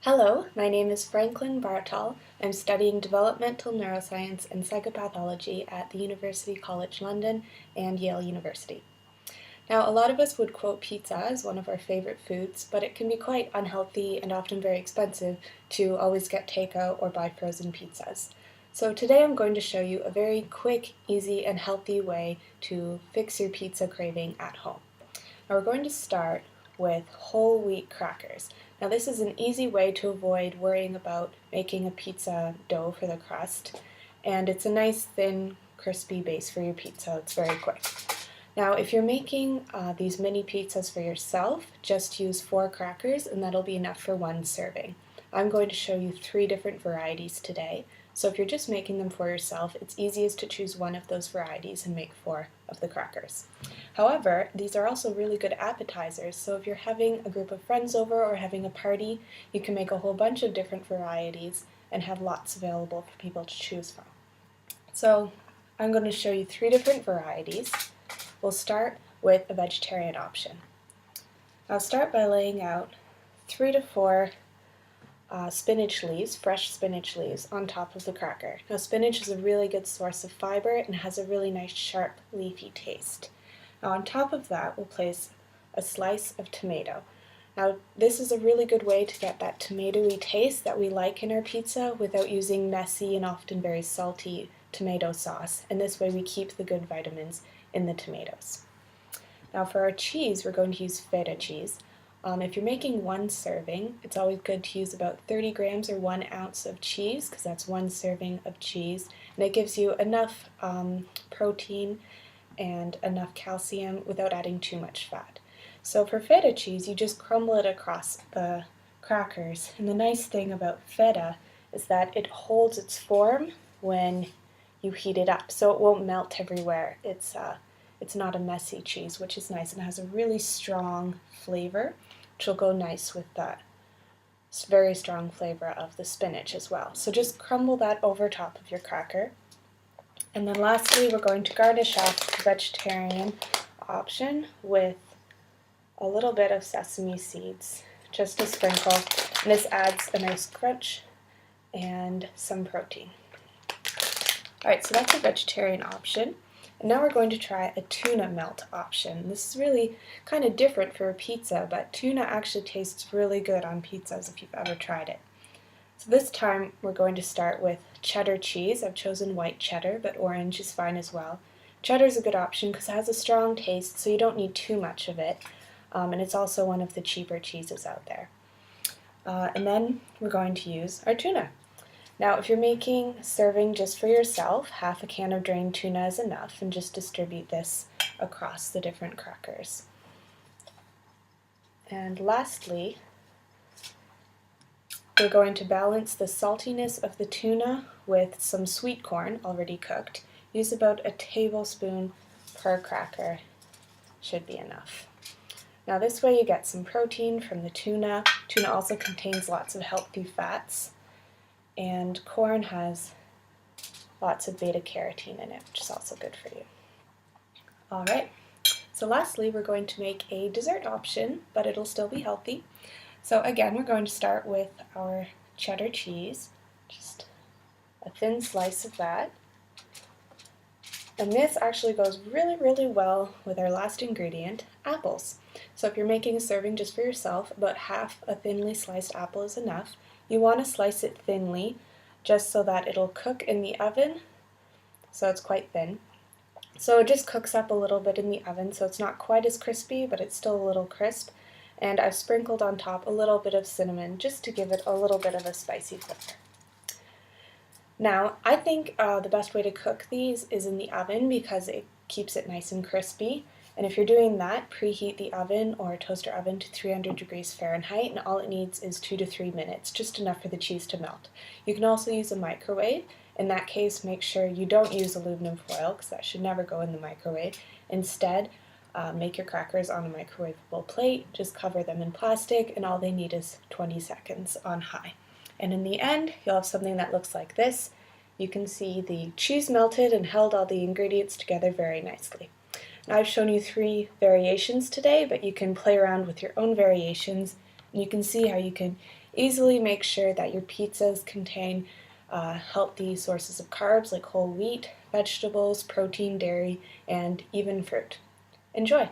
Hello, my name is Franklynn Bartol. I'm studying developmental neuroscience and psychopathology at the University College London and Yale University. Now, a lot of us would quote pizza as one of our favorite foods, but it can be quite unhealthy and often very expensive to always get takeout or buy frozen pizzas. So today I'm going to show you a very quick, easy, and healthy way to fix your pizza craving at home. Now we're going to start with whole wheat crackers. Now this is an easy way to avoid worrying about making a pizza dough for the crust, and it's a nice thin crispy base for your pizza. It's very quick. Now if you're making these mini pizzas for yourself, just use 4 crackers and that'll be enough for 1 serving. I'm going to show you 3 different varieties today, so if you're just making them for yourself, it's easiest to choose one of those varieties and make 4 of the crackers. However, these are also really good appetizers, so if you're having a group of friends over or having a party, you can make a whole bunch of different varieties and have lots available for people to choose from. So I'm going to show you 3 different varieties. We'll start with a vegetarian option. I'll start by laying out 3 to 4 spinach leaves, fresh spinach leaves, on top of the cracker. Now spinach is a really good source of fiber and has a really nice sharp leafy taste. Now on top of that we'll place a slice of tomato. Now this is a really good way to get that tomatoey taste that we like in our pizza without using messy and often very salty tomato sauce, and this way we keep the good vitamins in the tomatoes. Now for our cheese, we're going to use feta cheese. If you're making 1 serving, it's always good to use about 30 grams or 1 ounce of cheese, because that's 1 serving of cheese, and it gives you enough protein and enough calcium without adding too much fat. So for feta cheese, you just crumble it across the crackers, and the nice thing about feta is that it holds its form when you heat it up, so it won't melt everywhere. It's not a messy cheese, which is nice, and it has a really strong flavor, which will go nice with that very strong flavor of the spinach as well. So just crumble that over top of your cracker. And then lastly, we're going to garnish off the vegetarian option with a little bit of sesame seeds, just a sprinkle, and this adds a nice crunch and some protein. Alright, so that's a vegetarian option. And now we're going to try a tuna melt option. This is really kind of different for a pizza, but tuna actually tastes really good on pizzas if you've ever tried it. So this time we're going to start with cheddar cheese. I've chosen white cheddar, but orange is fine as well. Cheddar is a good option because it has a strong taste, so you don't need too much of it, and it's also one of the cheaper cheeses out there. And then we're going to use our tuna. Now if you're making serving just for yourself, half a can of drained tuna is enough, and just distribute this across the different crackers. And lastly, we're going to balance the saltiness of the tuna with some sweet corn already cooked. Use about a tablespoon per cracker, should be enough. Now this way you get some protein from the tuna. Tuna also contains lots of healthy fats, and corn has lots of beta-carotene in it, which is also good for you. Alright, so lastly we're going to make a dessert option, but it'll still be healthy. So again, we're going to start with our cheddar cheese, just a thin slice of that. And this actually goes really, really well with our last ingredient, apples. So if you're making a serving just for yourself, about half a thinly sliced apple is enough. You want to slice it thinly, just so that it'll cook in the oven, so it's quite thin. So it just cooks up a little bit in the oven, so it's not quite as crispy, but it's still a little crisp. And I've sprinkled on top a little bit of cinnamon, just to give it a little bit of a spicy flavor. Now, I think the best way to cook these is in the oven because it keeps it nice and crispy. And if you're doing that, preheat the oven or toaster oven to 300 degrees Fahrenheit, and all it needs is 2 to 3 minutes, just enough for the cheese to melt. You can also use a microwave. In that case, make sure you don't use aluminum foil, because that should never go in the microwave. Instead, make your crackers on a microwavable plate, just cover them in plastic, and all they need is 20 seconds on high. And in the end, you'll have something that looks like this. You can see the cheese melted and held all the ingredients together very nicely. Now I've shown you 3 variations today, but you can play around with your own variations, and you can see how you can easily make sure that your pizzas contain healthy sources of carbs like whole wheat, vegetables, protein, dairy, and even fruit. Enjoy!